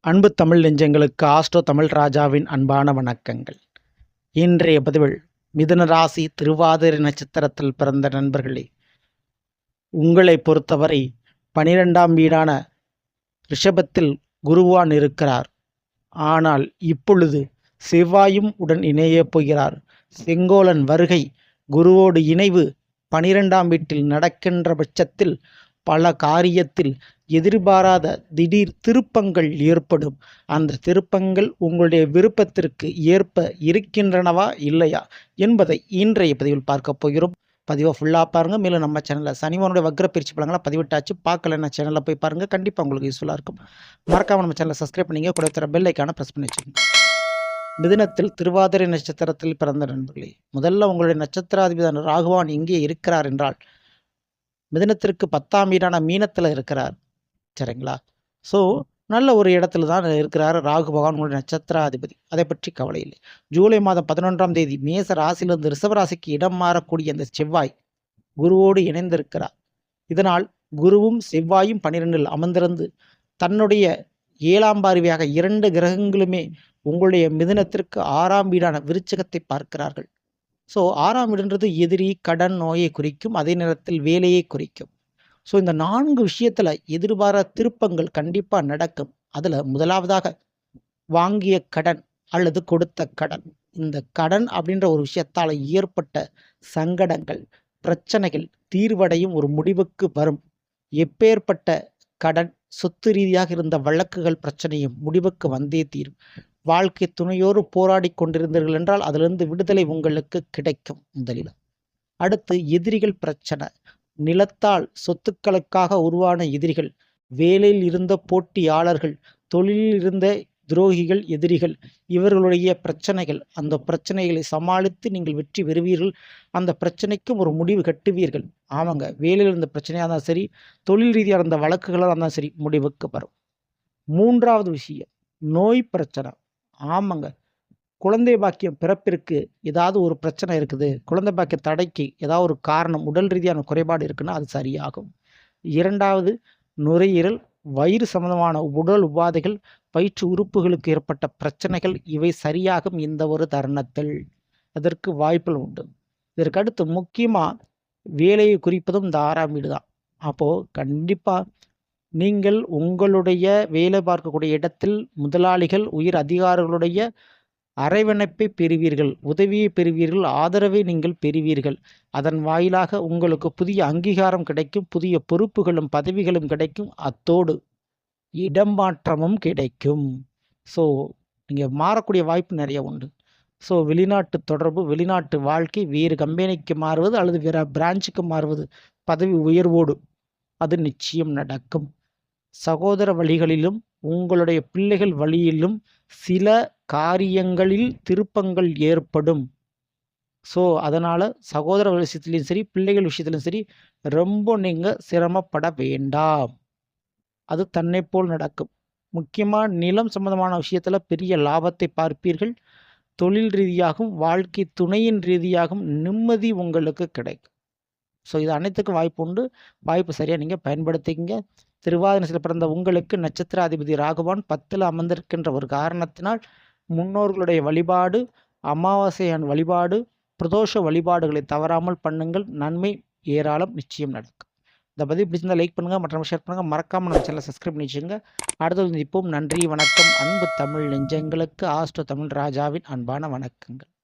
அன்பு தமிழ் நெஞ்சங்களுக்கு ஆஸ்ட்ரோ தமிழ் ராஜாவின் அன்பான வணக்கங்கள். இன்றைய பதிவில் மிதுன ராசி திருவாதிரை நட்சத்திரத்தில் பிறந்த நண்பர்களே, உங்களை பொறுத்தவரை 12ஆம் வீடான ரிஷபத்தில் குருவான் இருக்கிறார். ஆனால் இப்பொழுது செவ்வாயும் உடன் இணையப் போகிறார். செங்கோலன் வருகை, குருவோடு இணைவு 12ஆம் வீட்டில் நடக்கின்ற பட்சத்தில் பல காரியத்தில் எதிர்பாராத திடீர் திருப்பங்கள் ஏற்படும். அந்த திருப்பங்கள் உங்களுடைய விருப்பத்திற்கு ஏற்ப இருக்கின்றனவா இல்லையா என்பதை இன்றைய பதிவில் பார்க்க போகிறோம். பதிவை ஃபுல்லாக பாருங்கள். மேலும் நம்ம சேனலில் சனிவனுடைய வக்ர பயிற்சி பலங்களாக பதிவிட்டாச்சு. பார்க்கலன்னா சேனலில் போய் பாருங்கள், கண்டிப்பாக உங்களுக்கு யூஸ்ஃபுல்லாக இருக்கும். மறக்காமல் நம்ம சேனலை சப்ஸ்கிரைப் பண்ணிங்க, கூட தர பெல் ஐக்கான ப்ரெஸ் பண்ணி வச்சுக்கோங்க. மிதுனத்தில் திருவாதிரை நட்சத்திரத்தில் பிறந்த நண்பர்களே, முதல்ல உங்களுடைய நட்சத்திராதிபதியான ராகுவான் எங்கே இருக்கிறார் என்றால் மிதுனத்திற்கு 10ஆம் வீடான மீனத்தில் இருக்கிறார். சரிங்களா? ஸோ நல்ல ஒரு இடத்துல தான் இருக்கிறார் ராகு பகவான், உங்களுடைய நட்சத்திராதிபதி. அதை பற்றி கவலை இல்லை. ஜூலை மாதம் 11ஆம் தேதி மேச ராசியிலிருந்து ரிஷபராசிக்கு இடம் மாறக்கூடிய அந்த செவ்வாய் குருவோடு இணைந்திருக்கிறார். இதனால் குருவும் செவ்வாயும் 12இல் அமர்ந்திருந்து தன்னுடைய 7ஆம் பார்வையாக 2 கிரகங்களுமே உங்களுடைய மிதுனத்திற்கு 6ஆம் வீடான விருச்சிகத்தை பார்க்கிறார்கள். ஸோ 6ஆம் வீடுன்றது எதிரி, கடன், நோயை குறிக்கும். அதே நேரத்தில் வேலையை குறிக்கும். ஸோ இந்த 4 விஷயத்தில் எதிர்பாராத திருப்பங்கள் கண்டிப்பாக நடக்கும். அதில் முதலாவதாக வாங்கிய கடன் அல்லது கொடுத்த கடன். இந்த கடன் அப்படின்ற ஒரு விஷயத்தால் ஏற்பட்ட சங்கடங்கள், பிரச்சனைகள் தீர்வடையும், ஒரு முடிவுக்கு வரும். எப்பேற்பட்ட கடன், சொத்து ரீதியாக இருந்த வழக்குகள், பிரச்சனையும் முடிவுக்கு வந்தே தீரும். வாழ்க்கை துணையோடு போராடி கொண்டிருந்தீர்கள் என்றால் அதிலிருந்து விடுதலை உங்களுக்கு கிடைக்கும் முதலில். அடுத்து எதிரிகள் பிரச்சனை, நிலத்தால் சொத்துக்களுக்காக உருவான எதிரிகள், வேலையில் இருந்த போட்டியாளர்கள், தொழிலில் இருந்த துரோகிகள், எதிரிகள், இவர்களுடைய பிரச்சனைகள். அந்த பிரச்சனைகளை சமாளித்து நீங்கள் வெற்றி பெறுவீர்கள். அந்த பிரச்சனைக்கும் ஒரு முடிவு கட்டுவீர்கள். ஆமாங்க, வேலையில் இருந்த பிரச்சனையாக இருந்தாலும் சரி, தொழில் ரீதியாக இருந்த வழக்குகளாக இருந்தாலும் சரி, முடிவுக்கு வரும். 3வது விஷயம் நோய் பிரச்சனை. ஆமாங்க, குழந்தை பாக்கியம் பிறப்பிற்கு ஏதாவது ஒரு பிரச்சனை இருக்குது, குழந்தை பாக்கிய தடைக்கு ஏதாவது ஒரு காரணம், உடல் ரீதியான குறைபாடு இருக்குன்னா அது சரியாகும். 2வது நுரையீரல், வயிறு சம்பந்தமான உடல் உபாதைகள், வயிற்று உறுப்புகளுக்கு ஏற்பட்ட பிரச்சனைகள், இவை சரியாகும் இந்த ஒரு தருணத்தில். அதற்கு வாய்ப்புகள் உண்டு. இதற்கு அடுத்து முக்கியமாக வேலையை குறிப்பதும் இந்த 6ஆம் வீடு தான். அப்போது கண்டிப்பாக நீங்கள் உங்களுடைய வேலை பார்க்கக்கூடிய இடத்தில் முதலாளிகள், உயர் அதிகாரிகளுடைய அரவணைப்பை பெறுவீர்கள், உதவியை பெறுவீர்கள், ஆதரவை நீங்கள் பெறுவீர்கள். அதன் வாயிலாக உங்களுக்கு புதிய அங்கீகாரம் கிடைக்கும், புதிய பொறுப்புகளும் பதவிகளும் கிடைக்கும். அத்தோடு இடமாற்றமும் கிடைக்கும். ஸோ நீங்கள் மாறக்கூடிய வாய்ப்பு நிறைய உண்டு. ஸோ வெளிநாட்டு தொடர்பு, வெளிநாட்டு வாழ்க்கை, வேறு கம்பெனிக்கு மாறுவது அல்லது வேறு பிரான்ச்சுக்கு மாறுவது, பதவி உயர்வோடு அது நிச்சயம் நடக்கும். சகோதர வழிகளிலும் உங்களுடைய பிள்ளைகள் வழியிலும் சில காரியங்களில் திருப்பங்கள் ஏற்படும். ஸோ அதனால் சகோதர விஷயத்துலையும் சரி, பிள்ளைகள் விஷயத்துலையும் சரி, ரொம்ப நீங்கள் சிரமப்பட வேண்டாம். அது தன்னை போல் நடக்கும். முக்கியமாக நிலம் சம்பந்தமான விஷயத்தில் பெரிய லாபத்தை பார்ப்பீர்கள். தொழில் ரீதியாகவும் வாழ்க்கை துணையின் ரீதியாகவும் நிம்மதி உங்களுக்கு கிடைக்கும். ஸோ இது அனைத்துக்கும் வாய்ப்பு உண்டு. வாய்ப்பு சரியாக நீங்கள் பயன்படுத்திங்க. திருவாதிரையில் பிறந்த உங்களுக்கு நட்சத்திராதிபதி ராகுவான் 10இல் அமர்ந்திருக்கின்ற ஒரு காரணத்தினால் முன்னோர்களுடைய வழிபாடு, அமாவாசையான வழிபாடு, பிரதோஷ வழிபாடுகளை தவறாமல் பண்ணுங்கள். நன்மை ஏராளம் நிச்சயம் நடக்கும். இந்த பதிவு பிடிச்சிருந்தால் லைக் பண்ணுங்கள், மற்றவங்க ஷேர் பண்ணுங்கள். மறக்காமல் நம்ம சேனலை சப்ஸ்கிரைப் பண்ணி வச்சுங்க. அடுத்தது சந்திப்போம். நன்றி, வணக்கம். அன்பு தமிழ் நெஞ்சங்களுக்கு ஆஸ்ட்ரோ தமிழ் ராஜாவின் அன்பான வணக்கங்கள்.